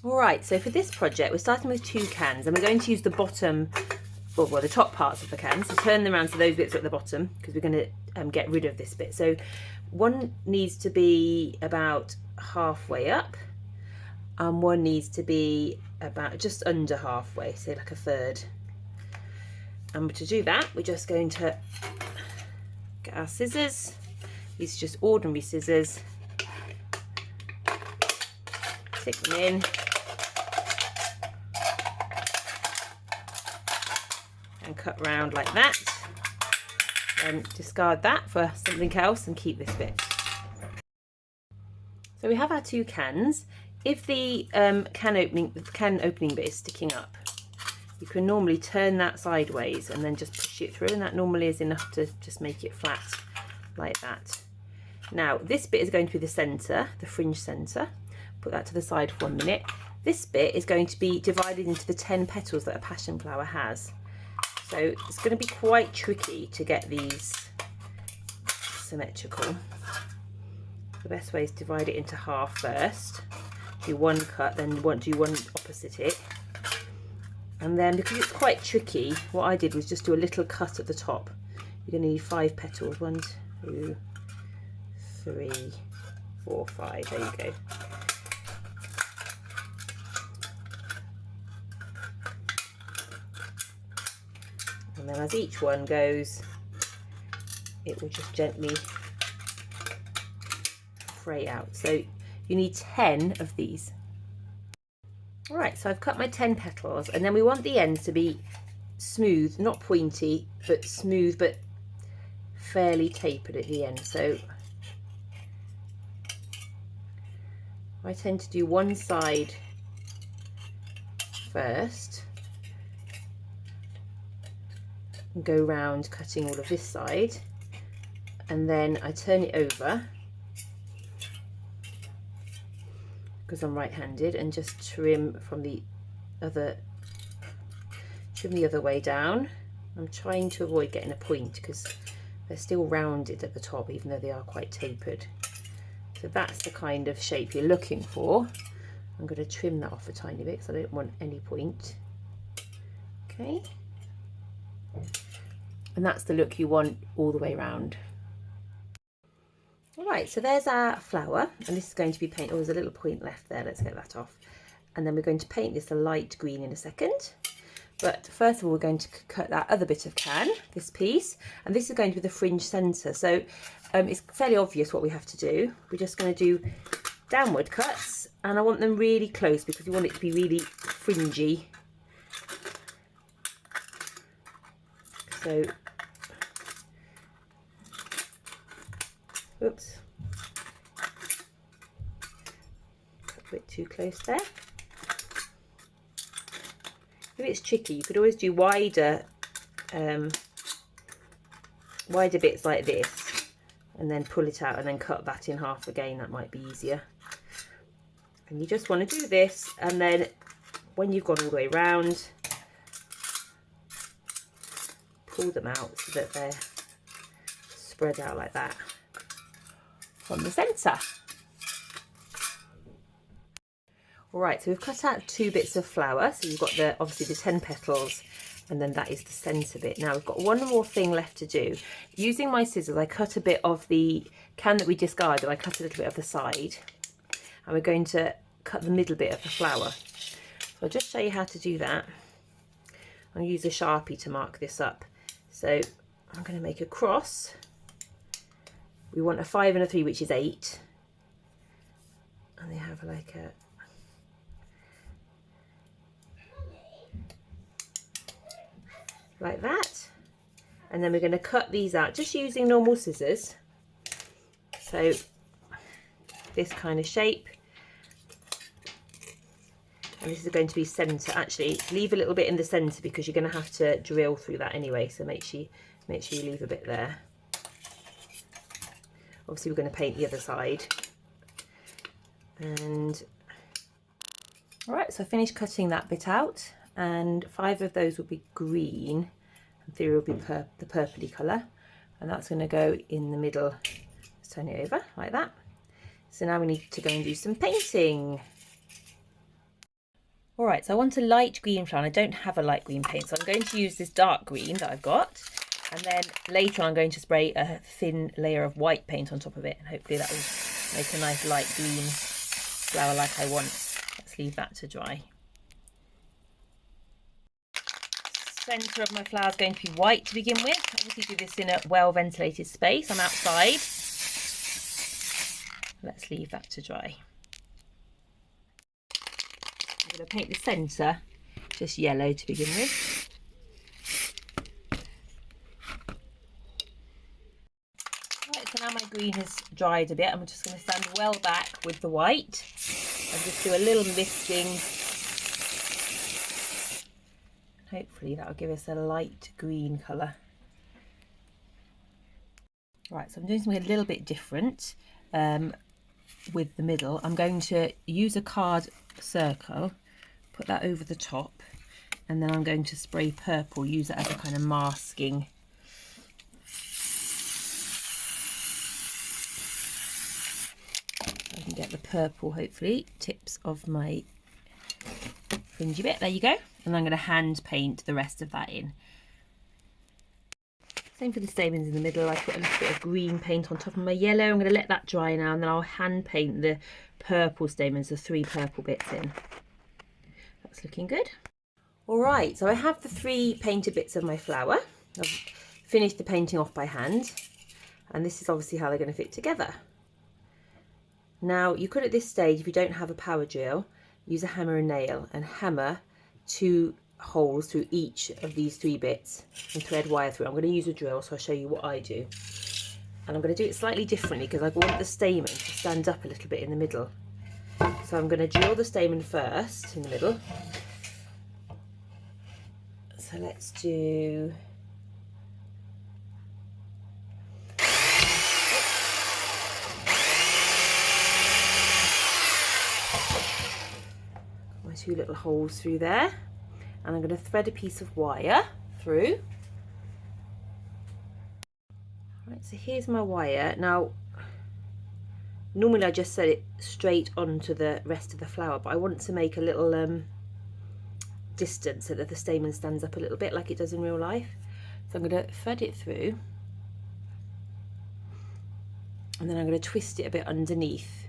All right, so for this project, we're starting with 2 cans and we're going to use the bottom, well, the top parts of the cans. So turn them around so those bits are at the bottom because we're going to get rid of this bit. So one needs to be about halfway up and one needs to be about just under halfway, say like a third. And to do that, we're just going to get our scissors. These are just ordinary scissors. Stick them in. And cut round like that. And discard that for something else and keep this bit. So we have our 2 cans. If the can opening bit is sticking up, you can normally turn that sideways and then just push it through, and that normally is enough to just make it flat like that. Now this bit is going to be the centre, the fringe centre. Put that to the side for 1 minute. This bit is going to be divided into the 10 petals that a passion flower has. So it's going to be quite tricky to get these symmetrical. The best way is to divide it into half first. Do one cut, then do one opposite it. And then because it's quite tricky, what I did was just do a little cut at the top. You're going to need 5 petals. 1, 2, 3, 4, 5. There you go. And then as each one goes, it will just gently fray out. So you need 10 of these. All right, so I've cut my 10 petals, and then we want the ends to be smooth, not pointy, but smooth, but fairly tapered at the end. So I tend to do one side first and go round cutting all of this side, and then I turn it over because I'm right-handed and just trim from the other way down. I'm trying to avoid getting a point because they're still rounded at the top even though they are quite tapered. So that's the kind of shape you're looking for. I'm going to trim that off a tiny bit because I don't want any point. Okay. And that's the look you want all the way around. All right, so there's our flower, and this is going to be painted. Oh, there's a little point left there. Let's get that off. And then we're going to paint this a light green in a second. But first of all, we're going to cut that other bit of can, this piece, and this is going to be the fringe centre. So it's fairly obvious what we have to do. We're just going to do downward cuts, and I want them really close because we want it to be really fringy. So, oops, cut a bit too close there. If it's tricky, you could always do wider bits like this, and then pull it out and then cut that in half again. That might be easier. And you just want to do this, and then when you've gone all the way around, pull them out so that they're spread out like that from the centre. All right, so we've cut out 2 bits of flower. So you've got obviously the 10 petals, and then that is the centre bit. Now we've got one more thing left to do. Using my scissors, I cut a bit of the can that we discarded. I cut a little bit of the side, and we're going to cut the middle bit of the flower. So I'll just show you how to do that. I'll use a Sharpie to mark this up. So I'm going to make a cross. We want a 5 and a 3, which is 8. And they have like a like that. And then we're going to cut these out just using normal scissors. So this kind of shape. And this is going to be centre. Actually, leave a little bit in the centre because you're going to have to drill through that anyway. So make sure you leave a bit there. Obviously, we're going to paint the other side. And all right, so I finished cutting that bit out, and 5 of those will be green, and 3 will be the purpley colour, and that's going to go in the middle. Let's turn it over like that. So now we need to go and do some painting. All right, so I want a light green flower. And I don't have a light green paint, so I'm going to use this dark green that I've got. And then later I'm going to spray a thin layer of white paint on top of it. And hopefully that will make a nice light green flower like I want. Let's leave that to dry. Centre of my flower is going to be white to begin with. Obviously do this in a well ventilated space. I'm outside. Let's leave that to dry. I'm going to paint the centre just yellow to begin with. Right, so now my green has dried a bit. I'm just going to stand well back with the white and just do a little misting. Hopefully that will give us a light green colour. Right, so I'm doing something a little bit different with the middle. I'm going to use a card circle, put that over the top, and then I'm going to spray purple, use it as a kind of masking. I can get the purple, hopefully, tips of my fringy bit. There you go. And I'm going to hand paint the rest of that in. Same for the stamens in the middle. I put a little bit of green paint on top of my yellow. I'm going to let that dry now, and then I'll hand paint the purple stamens, the 3 purple bits in. That's looking good. All right, so I have the 3 painted bits of my flower. I've finished the painting off by hand, and this is obviously how they're going to fit together. Now, you could at this stage, if you don't have a power drill, use a hammer and nail and hammer 2 holes through each of these 3 bits and thread wire through. I'm going to use a drill, so I'll show you what I do. And I'm going to do it slightly differently because I want the stamen to stand up a little bit in the middle. So I'm going to drill the stamen first in the middle. So let's do... my 2 little holes through there, and I'm going to thread a piece of wire through. Right, so here's my wire. Now, normally I just set it straight onto the rest of the flower, but I want to make a little distance so that the stamen stands up a little bit like it does in real life. So I'm going to thread it through, and then I'm going to twist it a bit underneath.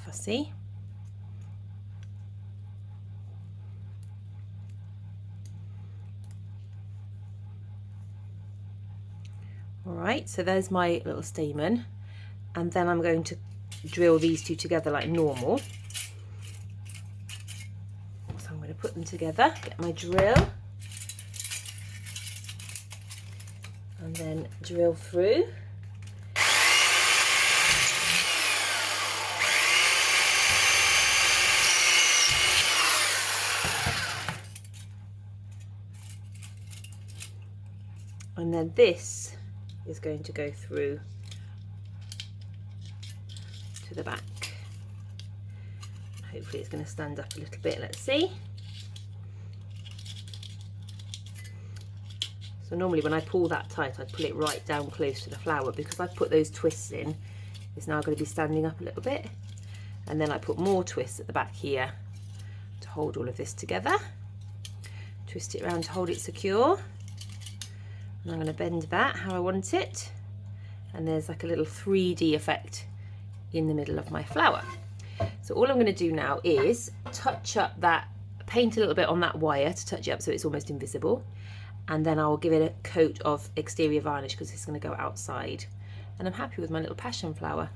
Fussy. All right, so there's my little stamen, and then I'm going to drill these 2 together like normal. So I'm going to put them together, get my drill, and then drill through. And then this is going to go through to the back. Hopefully it's going to stand up a little bit. Let's see. So normally when I pull that tight, I'd pull it right down close to the flower. Because I've put those twists in, it's now going to be standing up a little bit. And then I put more twists at the back here to hold all of this together. Twist it around to hold it secure. And I'm going to bend that how I want it, and there's like a little 3D effect in the middle of my flower. So all I'm going to do now is touch up that, paint a little bit on that wire to touch it up so it's almost invisible, and then I'll give it a coat of exterior varnish because it's going to go outside. And I'm happy with my little passion flower.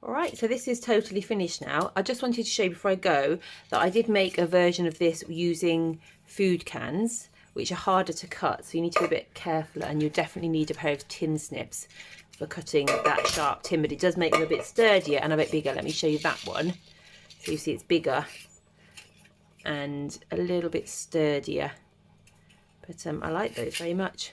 Alright, so this is totally finished now. I just wanted to show you before I go that I did make a version of this using food cans, which are harder to cut, so you need to be a bit careful, and you definitely need a pair of tin snips for cutting that sharp tin, but it does make them a bit sturdier and a bit bigger. Let me show you that one. So you see it's bigger and a little bit sturdier, but I like those very much.